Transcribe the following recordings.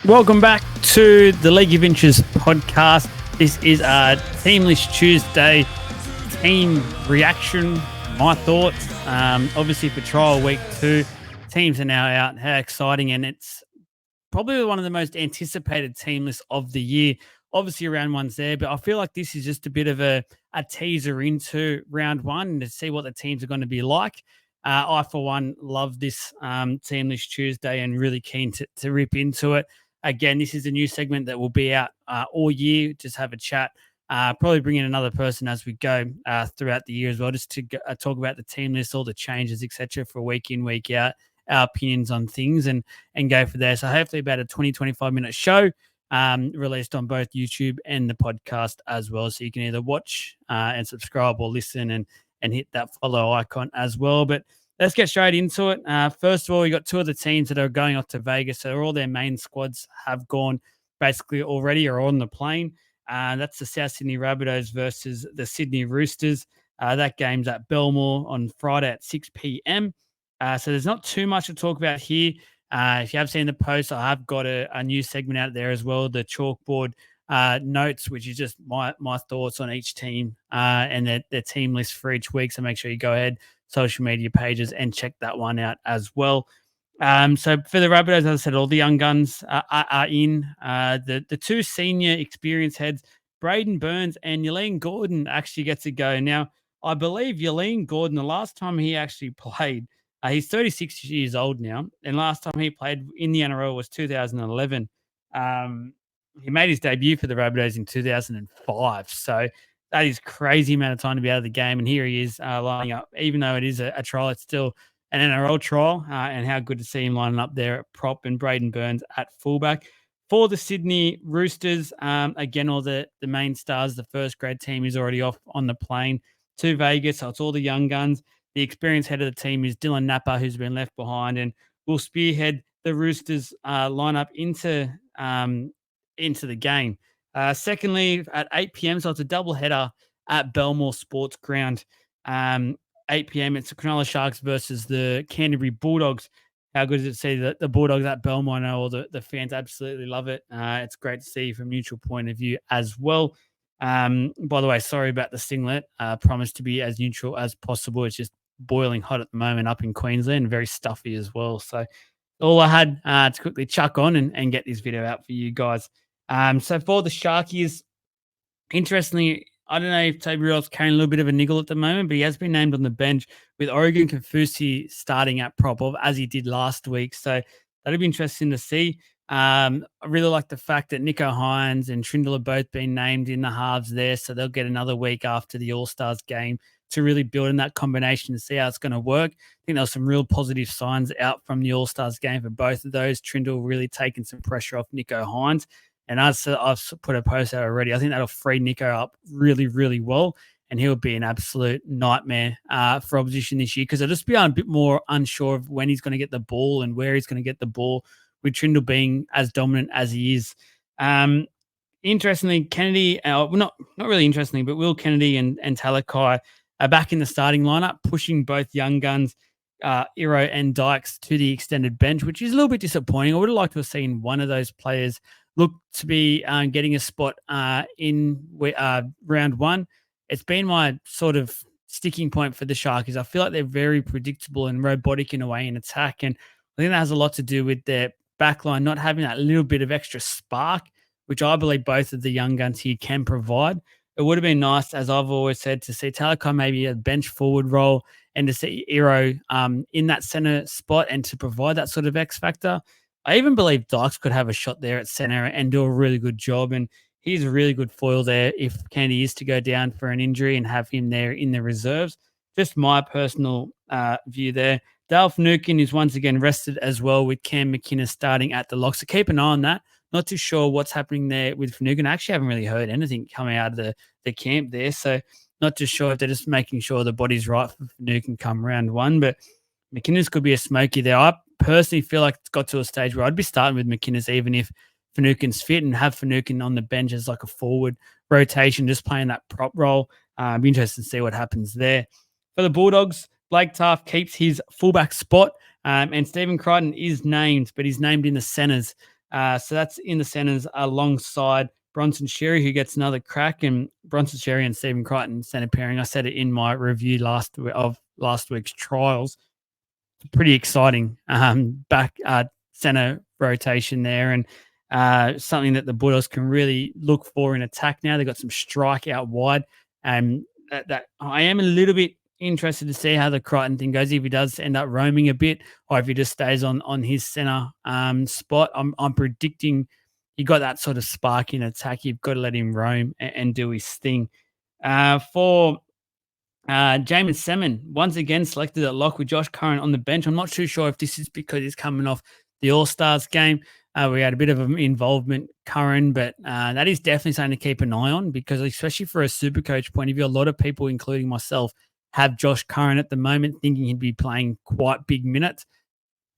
Welcome back to the League of Inches podcast. This is our Team List Tuesday team reaction, my thoughts. Obviously for trial week 2, teams are now out. How exciting, and it's probably one of the most anticipated team lists of the year. Obviously round 1's there, but I feel like this is just a bit of a teaser into round 1 and to see what the teams are going to be like. I, for one, love this Team List Tuesday and really keen to rip into it. Again, this is a new segment that will be out all year. Just have a chat. Probably bring in another person as we go throughout the year as well, just to talk about the team list, all the changes, etc., for week in, week out, our opinions on things, and go for there. So hopefully about a 20, 25-minute show released on both YouTube and the podcast as well. So you can either watch and subscribe or listen and hit that follow icon as well. But let's get straight into it. First of all, we got 2 of the teams that are going off to Vegas. So all their main squads have gone basically already or on the plane. That's the South Sydney Rabbitohs versus the Sydney Roosters. That game's at Belmore on Friday at 6 p.m. So there's not too much to talk about here. If you have seen the post, I have got a new segment out there as well, the chalkboard notes, which is just my thoughts on each team and their team list for each week. So make sure you go ahead, social media pages, and check that one out as well. So for the Rabbitohs, as I said, all the young guns are in. The 2 senior experience heads, Braden Burns and Yleen Gordon, actually get to go. Now, I believe Yleen Gordon, the last time he actually played, he's 36 years old now, and last time he played in the NRL was 2011. He made his debut for the Rabbitohs in 2005. So that is crazy amount of time to be out of the game. And here he is lining up. Even though it is a trial, it's still an NRL trial. And how good to see him lining up there at prop, and Braden Burns at fullback. For the Sydney Roosters, again, all the main stars, the first grade team is already off on the plane to Vegas. So it's all the young guns. The experienced head of the team is Dylan Napper, who's been left behind, and will spearhead the Roosters lineup into the game. Secondly, at 8 p.m., so it's a double header at Belmore Sports Ground. 8 p.m., it's the Cronulla Sharks versus the Canterbury Bulldogs. How good is it to see the Bulldogs at Belmore? I know all the fans absolutely love it. It's great to see from a neutral point of view as well. By the way, sorry about the singlet. Promise to be as neutral as possible. It's just boiling hot at the moment up in Queensland, very stuffy as well. So all I had to quickly chuck on and get this video out for you guys. So for the Sharkies, interestingly, I don't know if Toby Riel's carrying a little bit of a niggle at the moment, but he has been named on the bench with Oregon Kafusi starting at prop of, as he did last week. So that'll be interesting to see. I really like the fact that Nico Hines and Trindle have both been named in the halves there, so they'll get another week after the All-Stars game to really build in that combination and see how it's going to work. I think there were some real positive signs out from the All-Stars game for both of those. Trindle really taking some pressure off Nico Hines. And as I've put a post out already, I think that'll free Nico up really, really well. And he'll be an absolute nightmare for opposition this year, because I'll just be a bit more unsure of when he's going to get the ball and where he's going to get the ball, with Trindle being as dominant as he is. Interestingly, Kennedy, not really interestingly, but Will Kennedy and Talakai are back in the starting lineup, pushing both young guns, Iro and Dykes, to the extended bench, which is a little bit disappointing. I would have liked to have seen one of those players look to be getting a spot in round 1. It's been my sort of sticking point for the Sharkies. I feel like they're very predictable and robotic in a way in attack, and I think that has a lot to do with their backline not having that little bit of extra spark, which I believe both of the young guns here can provide. It would have been nice, as I've always said, to see Talakai maybe a bench forward role and to see Iro in that center spot and to provide that sort of X factor. I even believe Dykes could have a shot there at center and do a really good job. And he's a really good foil there if Kennedy is to go down for an injury and have him there in the reserves. Just my personal view there. Dale Finucane is once again rested as well, with Cam McInnes starting at the lock. So keep an eye on that. Not too sure what's happening there with Finucane. I actually haven't really heard anything coming out of the camp there. So not too sure if they're just making sure the body's right for Finucane come round 1. But McInnes could be a smoky there. I personally feel like it's got to a stage where I'd be starting with McInnes even if Finucane's fit, and have Finucane on the bench as like a forward rotation, just playing that prop role. Be interested to see what happens there. For the Bulldogs, Blake Taft keeps his fullback spot, and Stephen Crichton is named, but he's named in the centres. So that's in the centres alongside Bronson Sherry, who gets another crack, and Bronson Sherry and Stephen Crichton centre pairing. I said it in my review of last week's trials. Pretty exciting back center rotation there, and something that the Bulldogs can really look for in attack now. They've got some strike out wide, and that I am a little bit interested to see how the Crichton thing goes. If he does end up roaming a bit, or if he just stays on his center spot. I'm predicting he got that sort of spark in attack. You've got to let him roam and do his thing. For Jamin Salmon, once again selected at lock with Josh Curran on the bench. I'm not too sure if this is because he's coming off the All-Stars game. We had a bit of an involvement, Curran, but that is definitely something to keep an eye on, because especially for a super coach point of view, a lot of people, including myself, have Josh Curran at the moment thinking he'd be playing quite big minutes.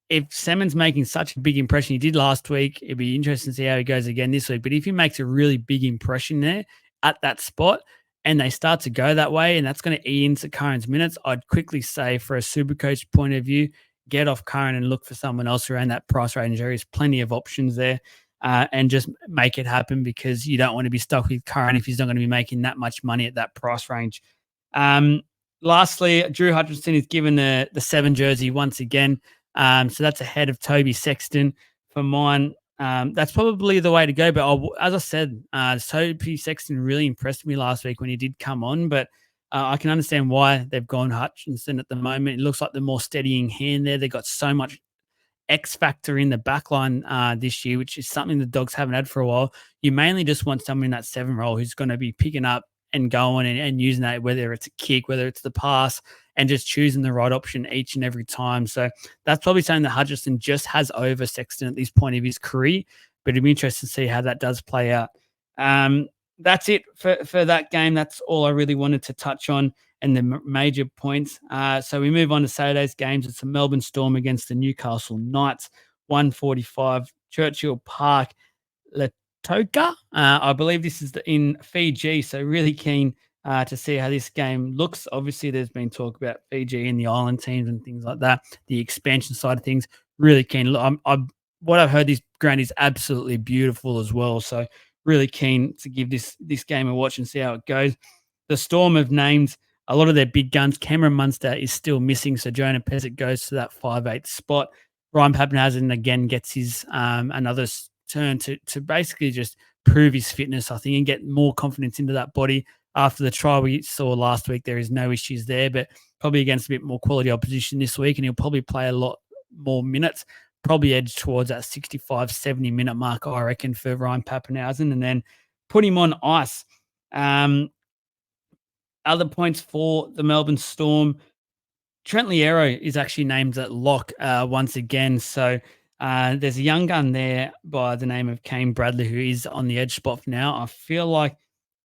If Salmon's making such a big impression, he did last week, it'd be interesting to see how he goes again this week. But if he makes a really big impression there at that spot, and they start to go that way, and that's going to eat into Curran's minutes, I'd quickly say, for a super coach point of view, get off Curran and look for someone else around that price range. There is plenty of options there, and just make it happen, because you don't want to be stuck with Curran if he's not going to be making that much money at that price range. Lastly, Drew Hutchinson is given the 7 jersey once again. So that's ahead of Toby Sexton for mine. That's probably the way to go. But as I said, Toby Sexton really impressed me last week when he did come on. But I can understand why they've gone Hutchinson at the moment. It looks like the more steadying hand there. They've got so much X factor in the backline this year, which is something the Dogs haven't had for a while. You mainly just want someone in that 7 role who's going to be picking up and going and using that, whether it's a kick, whether it's the pass, and just choosing the right option each and every time. So that's probably something that Hutchinson just has over Sexton at this point of his career, but it'd be interesting to see how that does play out. That's it for that game. That's all I really wanted to touch on, and the major points. So we move on to Saturday's games. It's the Melbourne Storm against the Newcastle Knights, 1:45, Churchill Park, Latoka. I believe this is in Fiji, so really keen to see how this game looks. Obviously, there's been talk about Fiji and the island teams and things like that, the expansion side of things. Really keen. What I've heard, this ground is absolutely beautiful as well, so really keen to give this game a watch and see how it goes. The Storm have named a lot of their big guns. Cameron Munster is still missing, so Jonah Pezic goes to that 5'8" spot. Ryan Papenhuyzen again gets his another turn to basically just prove his fitness, I think, and get more confidence into that body. After the trial we saw last week, there is no issues there, but probably against a bit more quality opposition this week, and he'll probably play a lot more minutes, probably edge towards that 65, 70-minute mark, I reckon, for Ryan Papenhuyzen, and then put him on ice. Other points for the Melbourne Storm, Trent Liero is actually named at lock once again. So there's a young gun there by the name of Kane Bradley who is on the edge spot for now. I feel like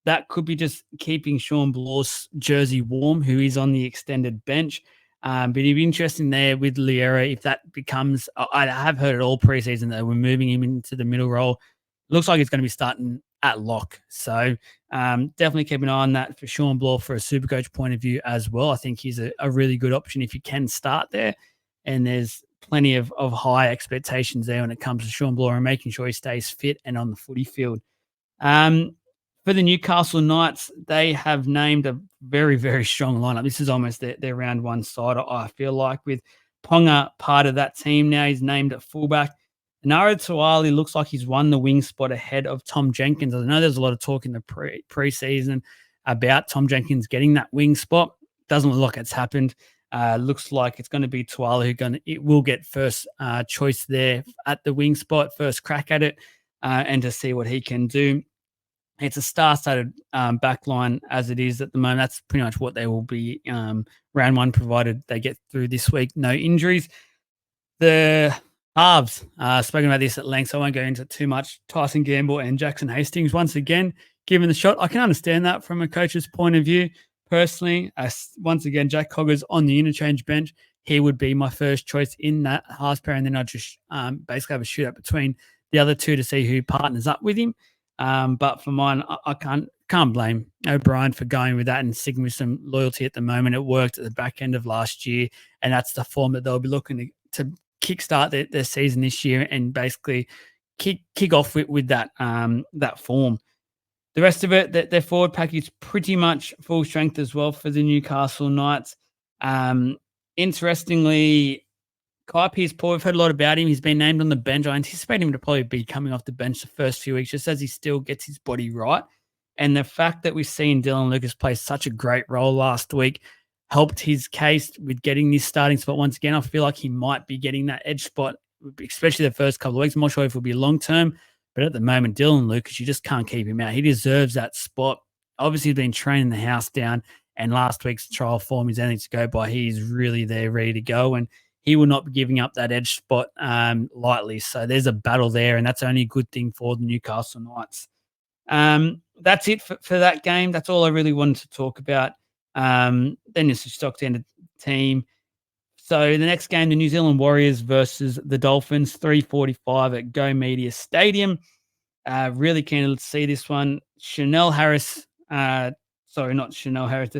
that could be just keeping Sean Blaw's jersey warm, who is on the extended bench. But it'd be interesting there with Liero if that becomes. I have heard it all preseason that we're moving him into the middle role. Looks like he's going to be starting at lock. So definitely keep an eye on that for Sean Blaw for a Supercoach point of view as well. I think he's a really good option if you can start there. And there's plenty of high expectations there when it comes to Sean Blaw and making sure he stays fit and on the footy field. For the Newcastle Knights, they have named a very, very strong lineup. This is almost their round one side, I feel like, with Ponga part of that team now. He's named at fullback. Nara Tuali looks like he's won the wing spot ahead of Tom Jenkins. I know there's a lot of talk in the preseason about Tom Jenkins getting that wing spot. Doesn't look like it's happened. Looks like it's going to be Tuali it will get first choice there at the wing spot, first crack at it, and to see what he can do. It's a star-studded back line as it is at the moment. That's pretty much what they will be round one, provided they get through this week. No injuries. The halves, spoken about this at length, so I won't go into too much. Tyson Gamble and Jackson Hastings, once again, given the shot. I can understand that from a coach's point of view. Personally, once again, Jack Cogger's on the interchange bench. He would be my first choice in that halves pair, and then I'd just basically have a shootout between the other two to see who partners up with him. But for mine, I can't blame O'Brien for going with that and sticking with some loyalty at the moment. It worked at the back end of last year, and that's the form that they'll be looking to kickstart their season this year and basically kick off with that form. The rest of it, their forward pack is pretty much full strength as well for the Newcastle Knights. Um, Interestingly, Kai Pearce-Paul, we've heard a lot about him. He's been named on the bench. I anticipate him to probably be coming off the bench the first few weeks, just as he still gets his body right. And the fact that we've seen Dylan Lucas play such a great role last week helped his case with getting this starting spot once again. I feel like he might be getting that edge spot, especially the first couple of weeks. I'm not sure if it'll be long term, but at the moment, Dylan Lucas, you just can't keep him out. He deserves that spot. Obviously, he's been training the house down, and last week's trial form is anything to go by. He's really there, ready to go, and he will not be giving up that edge spot lightly. So there's a battle there, and that's only a good thing for the Newcastle Knights. That's it for that game. That's all I really wanted to talk about. Then it's a stock standard team. So the next game, the New Zealand Warriors versus the Dolphins, 3:45 at Go Media Stadium. Really keen to see this one. Chanel Harris, sorry, not Chanel Harris.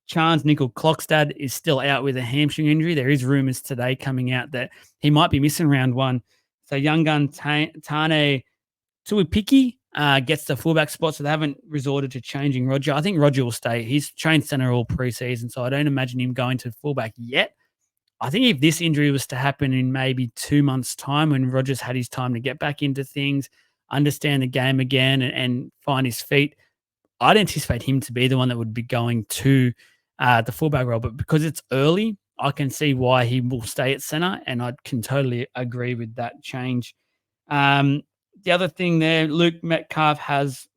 Chance Nickel Clockstad is still out with a hamstring injury. There is rumors today coming out that he might be missing round one. So young gun Tane Tuipiki gets the fullback spot, so they haven't resorted to changing Roger. I think Roger will stay. He's trained centre all preseason, so I don't imagine him going to fullback yet. I think if this injury was to happen in maybe 2 months' time, when Rogers had his time to get back into things, understand the game again, and find his feet, I'd anticipate him to be the one that would be going to the fullback role. But because it's early, I can see why he will stay at centre, and I can totally agree with that change. The other thing there, Luke Metcalf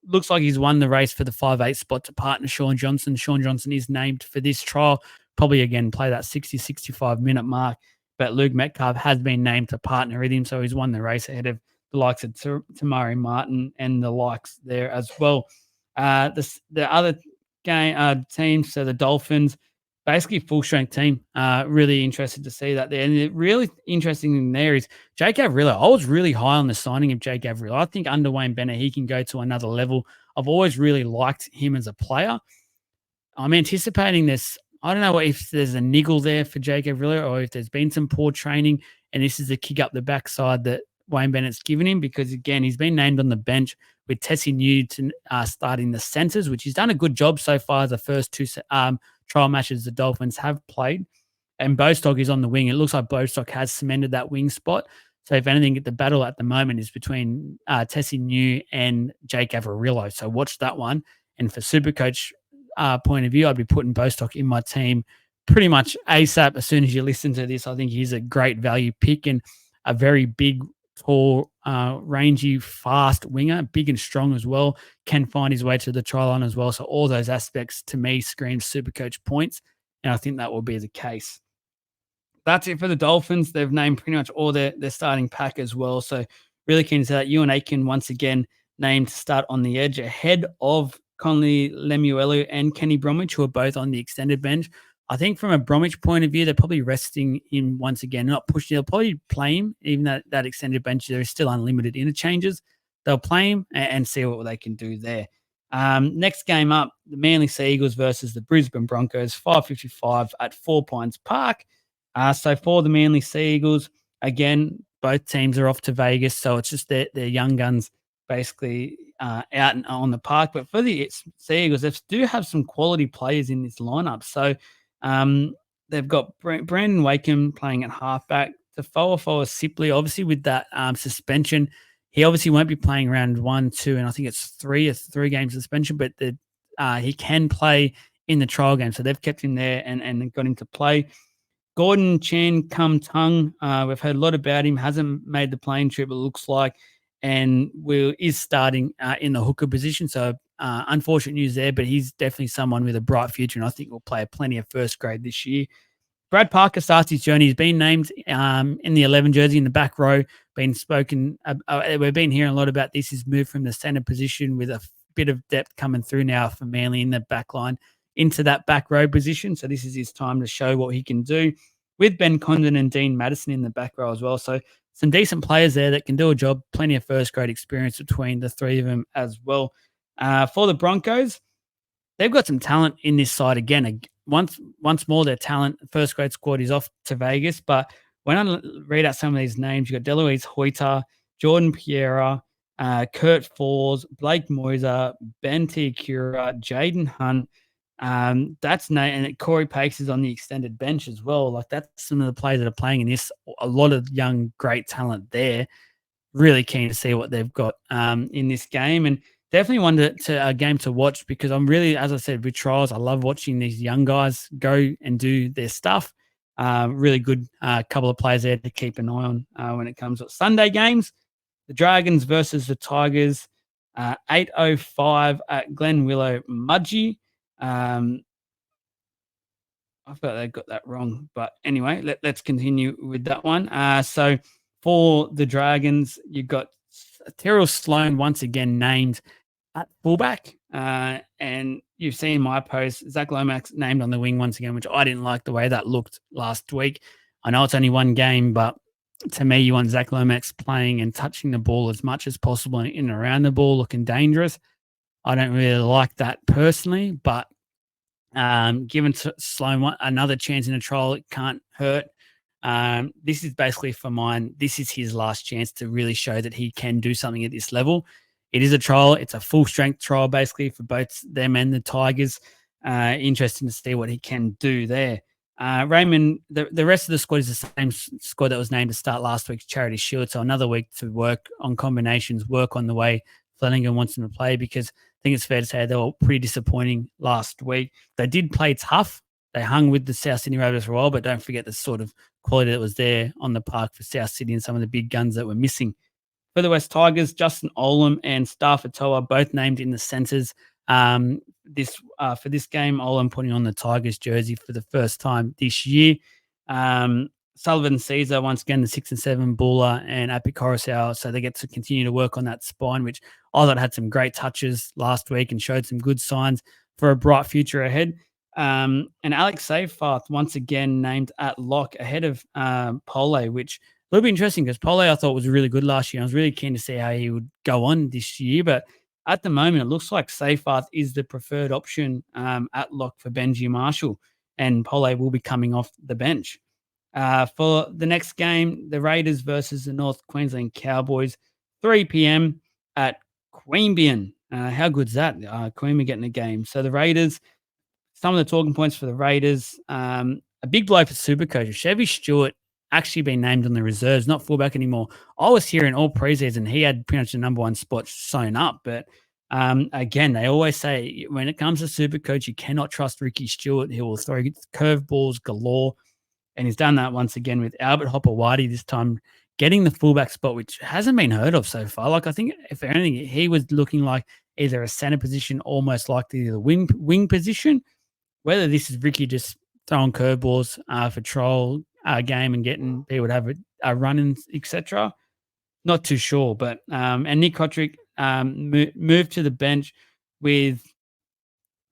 looks like he's won the race for the 5'8" spot to partner Sean Johnson. Sean Johnson is named for this trial, probably again play that 60, 65 minute mark. But Luke Metcalf has been named to partner with him, so he's won the race ahead of the likes of Tamari Martin and the likes there as well. The other teams, so the Dolphins, basically full strength team. Really interested to see that there. And the really interesting thing there is Jake Averillo. I was really high on the signing of Jake Averillo. I think under Wayne Bennett, he can go to another level. I've always really liked him as a player. I'm anticipating this. I don't know if there's a niggle there for Jake Averillo or if there's been some poor training and this is a kick up the backside that Wayne Bennett's given him, because, again, he's been named on the bench with Tessie Newton starting the centres, which he's done a good job so far the first two trial matches the Dolphins have played. And Bostock is on the wing. It looks like Bostock has cemented that wing spot. So if anything, the battle at the moment is between Tessie New and Jake Averillo. So watch that one. And for Supercoach point of view, I'd be putting Bostock in my team pretty much ASAP as soon as you listen to this. I think he's a great value pick and a very big, tall, rangy, fast winger, big and strong as well, can find his way to the try line as well. So all those aspects to me scream Supercoach points, and I think that will be the case. That's it for the Dolphins. They've named pretty much all their starting pack as well. So really keen to see that. Ewan Aiken once again named to start on the edge ahead of Conley Lemuelu and Kenny Bromwich, who are both on the extended bench. I think from a Bromwich point of view, they're probably resting him once again, not pushing. They'll probably play him, even that extended bench. There is still unlimited interchanges. They'll play him and see what they can do there. Next game up, the Manly Sea Eagles versus the Brisbane Broncos, 5:55 at 4 Pines Park. So for the Manly Sea Eagles, again, both teams are off to Vegas, so it's just their young guns basically out and on the park. But for the Sea Eagles, they do have some quality players in this lineup. So they've got Brandon Wakeham playing at halfback. Tafoa Sipley, obviously with that suspension, he obviously won't be playing round 1, 2, and I think it's a three-game suspension, but he can play in the trial game. So they've kept him there and got him to play. Gordon Chan Tung, we've heard a lot about him, hasn't made the plane trip, it looks like, and is starting in the hooker position. So unfortunate news there, but he's definitely someone with a bright future, and I think will play plenty of first grade this year. Brad Parker starts his journey. He's been named in the 11 jersey in the back row. We've been hearing a lot about this. He's moved from the centre position with a bit of depth coming through now for Manly in the back line into that back row position. So this is his time to show what he can do, with Ben Condon and Dean Madison in the back row as well. So some decent players there that can do a job. Plenty of first grade experience between the three of them as well. For the Broncos, they've got some talent in this side again. Once more, their talent, first grade squad is off to Vegas. But when I read out some of these names, you've got Deloise Hoyter, Jordan Piera, Kurt Falls, Blake Moiser, Ben Tiakura, Jaden Hunt. That's and Corey Pakes is on the extended bench as well. Like that's some of the players that are playing in this. A lot of young, great talent there. Really keen to see what they've got in this game, and definitely one to a game to watch because I'm really, as I said, with trials, I love watching these young guys go and do their stuff. Really good couple of players there to keep an eye on when it comes to Sunday games. The Dragons versus the Tigers, 8:05 at Glen Willow Mudgee. I thought they got that wrong, but anyway, let's continue with that one. So for the Dragons, you've got Terrell Sloan once again named at fullback, and you've seen my post. Zach Lomax named on the wing once again, which I didn't like the way that looked last week. I know it's only one game, but to me, you want Zach Lomax playing and touching the ball as much as possible in and around the ball, looking dangerous. I don't really like that personally, but given Sloan another chance in a trial, it can't hurt. This is basically for mine. This is his last chance to really show that he can do something at this level. It is a trial. It's a full strength trial basically for both them and the Tigers. Interesting to see what he can do there. Raymond, the rest of the squad is the same squad that was named to start last week's Charity Shield. So another week to work on combinations, work on the way Flanagan wants them to play because I think it's fair to say they were pretty disappointing last week. They did play tough. They hung with the South Sydney Rabbitohs for a while, but don't forget the sort of quality that was there on the park for South Sydney and some of the big guns that were missing. For the West Tigers, Justin Olam and Stafford Toa both named in the centres. For this game, Olam putting on the Tigers jersey for the first time this year. Sullivan Caesar, once again, the 6 and 7 Buller and Api Coruscant. So they get to continue to work on that spine, which I thought had some great touches last week and showed some good signs for a bright future ahead. And Alex Seyfarth, once again, named at lock ahead of Pole, which will be interesting because Pole I thought was really good last year. I was really keen to see how he would go on this year. But at the moment, it looks like Seyfarth is the preferred option at lock for Benji Marshall. And Pole will be coming off the bench. For the next game, the Raiders versus the North Queensland Cowboys, 3 p.m. at Queanbeyan. How good's that? Queanbeyan getting a game. So the Raiders, some of the talking points for the Raiders, a big blow for Supercoach. Chevy Stewart actually been named on the reserves, not fullback anymore. I was hearing all preseason he had pretty much the number one spot sewn up, but again, they always say when it comes to Supercoach, you cannot trust Ricky Stewart. He will throw curveballs galore. And he's done that once again with Albert Hopper-Whitey this time, getting the fullback spot, which hasn't been heard of so far. Like, I think, if anything, he was looking like either a center position, almost like the wing position. Whether this is Ricky just throwing curveballs for trial game and getting people to have a run in, etc. Not too sure. But and Nick Kotrick moved to the bench with,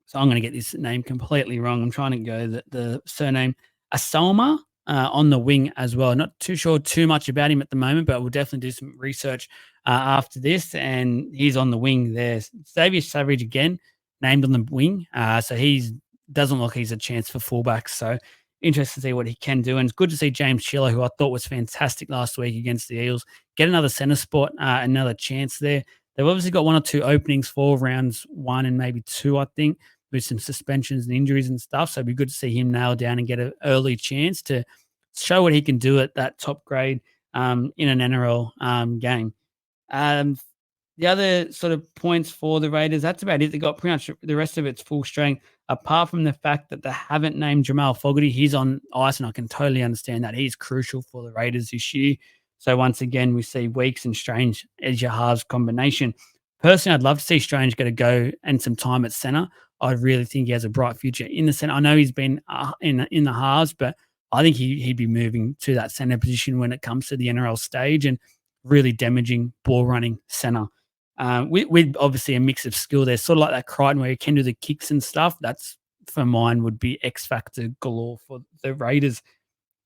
so I'm going to get this name completely wrong. I'm trying to go the surname Asalma on the wing as well. Not too sure too much about him at the moment, but we'll definitely do some research after this. And he's on the wing there. Xavier Savage again named on the wing. So he's doesn't look he's a chance for fullbacks. So interested to see what he can do. And it's good to see James Schiller, who I thought was fantastic last week against the Eels, get another centre spot, another chance there. They've obviously got one or two openings for rounds 1 and maybe 2, I think, with some suspensions and injuries and stuff. So it'd be good to see him nail down and get an early chance to show what he can do at that top grade in an NRL game. The other sort of points for the Raiders, that's about it. They got pretty much the rest of it's full strength, apart from the fact that they haven't named Jamal Fogarty. He's on ice, and I can totally understand that. He's crucial for the Raiders this year. So once again, we see Weeks and Strange as your halves combination. Personally, I'd love to see Strange get a go and some time at centre. I really think he has a bright future in the centre. I know he's been in the halves, but I think he'd be moving to that centre position when it comes to the NRL stage and really damaging ball running centre. With obviously a mix of skill there, sort of like that Crichton where you can do the kicks and stuff. That's, for mine, would be X factor galore for the Raiders.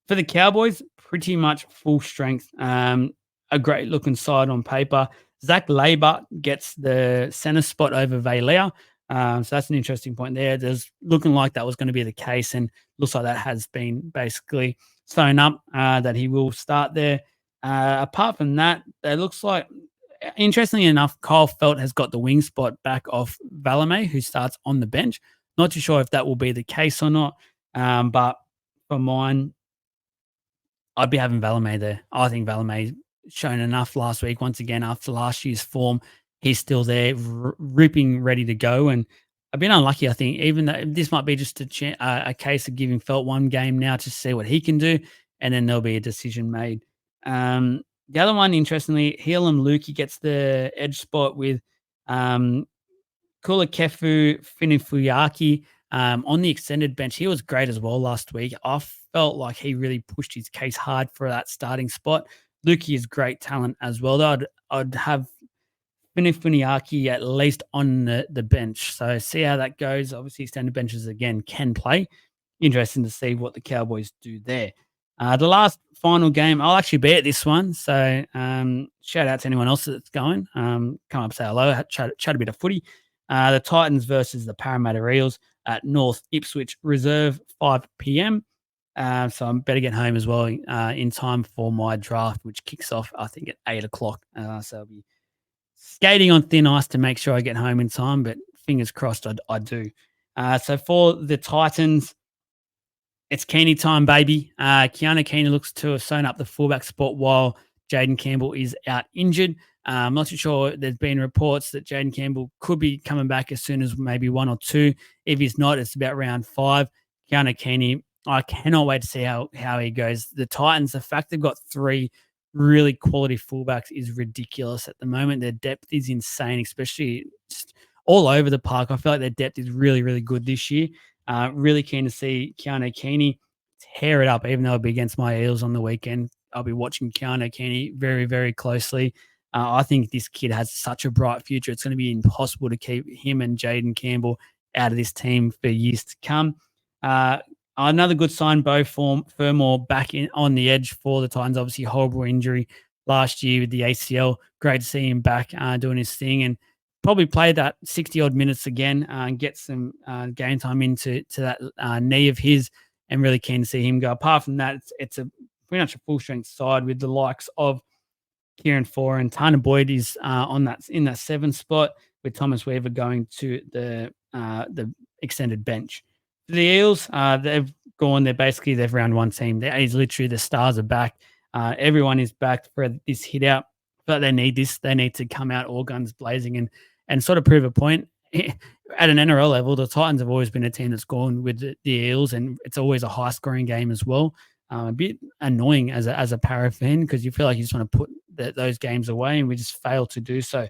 For the Cowboys, pretty much full strength. A great looking side on paper. Zach Labour gets the centre spot over Valea. So that's an interesting point there. There's looking like that was going to be the case, and looks like that has been basically sewn up, that he will start there. Apart from that, it looks like, interestingly enough, Kyle Felt has got the wing spot back off Valame, who starts on the bench. Not too sure if that will be the case or not. But for mine, I'd be having Valame there. I think Valame shown enough last week. Once again, after last year's form, he's still there, ripping, ready to go. And I've been unlucky, I think, even though this might be just a case of giving Felt one game now to see what he can do, and then there'll be a decision made. The other one, interestingly, Helam Lukey gets the edge spot with um, Kulakefu Finifuyaki on the extended bench. He was great as well last week. I felt like he really pushed his case hard for that starting spot. Lukey is great talent as well. I'd have Finifuniaki at least on the bench. So see how that goes. Obviously, extended benches again can play. Interesting to see what the Cowboys do there. The last final game, I'll actually be at this one. So shout out to anyone else that's going. Come up, say hello, chat a bit of footy. The Titans versus the Parramatta Eels at North Ipswich Reserve, 5 p.m. So I'm better get home as well in time for my draft, which kicks off, I think, at 8 o'clock. So I'll be skating on thin ice to make sure I get home in time, but fingers crossed I do. So for the Titans, it's Keeney time, baby. Keanu Keeney looks to have sewn up the fullback spot while Jaden Campbell is out injured. I'm not too sure. There's been reports that Jaden Campbell could be coming back as soon as maybe 1 or 2. If he's not, it's about round 5. Keanu Keeney, I cannot wait to see how he goes. The Titans, the fact they've got 3 really quality fullbacks is ridiculous at the moment. Their depth is insane, especially just all over the park. I feel like their depth is really, really good this year. Really keen to see Keanu Keeney tear it up, even though it'll be against my Eels on the weekend. I'll be watching Keanu Keeney very, very closely. I think this kid has such a bright future. It's going to be impossible to keep him and Jaden Campbell out of this team for years to come. Another good sign, Bo Fermor back in on the edge for the Titans. Obviously, horrible injury last year with the ACL. Great to see him back doing his thing, and probably play that 60 odd minutes again and get some game time into that knee of his, and really keen to see him go. Apart from that, it's a pretty much a full strength side with the likes of Kieran Foran and Tana Boyd is on that in that 7 spot, with Thomas Weaver going to the extended bench. The Eels, they've gone. They've round 1 team. It's literally the stars are back. Everyone is back for this hit out, but they need this. They need to come out all guns blazing and sort of prove a point. At an NRL level, the Titans have always been a team that's gone with the Eels, and it's always a high scoring game as well. A bit annoying as a Para fan, because you feel like you just want to put those games away, and we just fail to do so.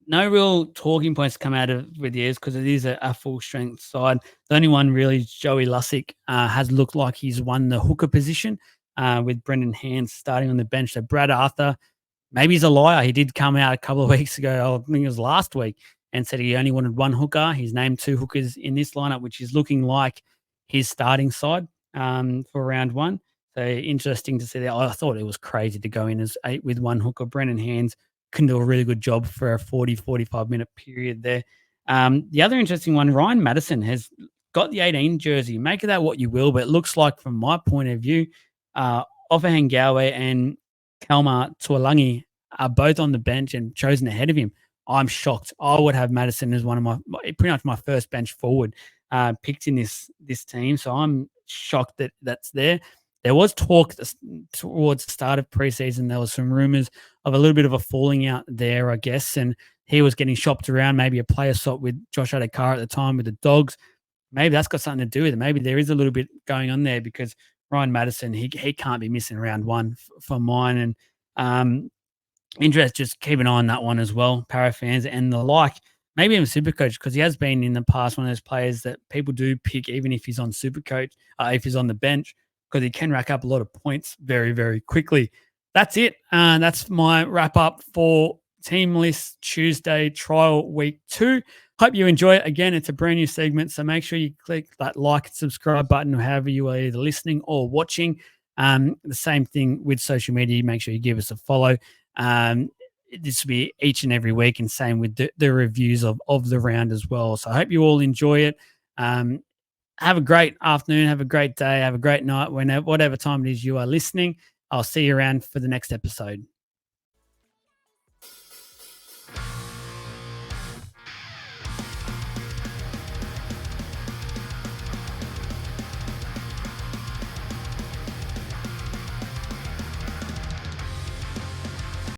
No real talking points come out of with the Eels because it is a full strength side. The only one really is Joey Lussick has looked like he's won the hooker position with Brendan Hands starting on the bench. So Brad Arthur, maybe he's a liar. He did come out a couple of weeks ago, I think it was last week, and said he only wanted 1 hooker. He's named 2 hookers in this lineup, which is looking like his starting side for round 1. So interesting to see that. I thought it was crazy to go in as 8 with 1 hooker. Brendan Hands can do a really good job for a 45-minute period there. The other interesting one, Ryan Madison has got the 18 jersey. Make of that what you will, but it looks like, from my point of view, Offahangawe and Kalmar Tuolangi are both on the bench and chosen ahead of him. I'm shocked. I would have Madison as one of my pretty much my first bench forward picked in this team. So I'm shocked that that's there. There was talk towards the start of preseason. There was some rumors of a little bit of a falling out there, I guess, and he was getting shopped around, maybe a player swap with Josh Adokar at the time with the Dogs. Maybe that's got something to do with it. Maybe there is a little bit going on there, because Ryan Madison, he can't be missing round 1 for mine. And interest, just keep an eye on that one as well, Para fans and the like. Maybe even Supercoach, because he has been in the past one of those players that people do pick even if he's on Supercoach, if he's on the bench, because he can rack up a lot of points very, very quickly. That's it. That's my wrap up for Team List Tuesday Trial Week 2. Hope you enjoy it. Again, it's a brand new segment, so make sure you click that like and subscribe button, however you are either listening or watching. The same thing with social media. Make sure you give us a follow. This will be each and every week, and same with the reviews of the round as well. So I hope you all enjoy it. Have a great afternoon, have a great day, have a great night, whatever time it is you are listening. I'll see you around for the next episode.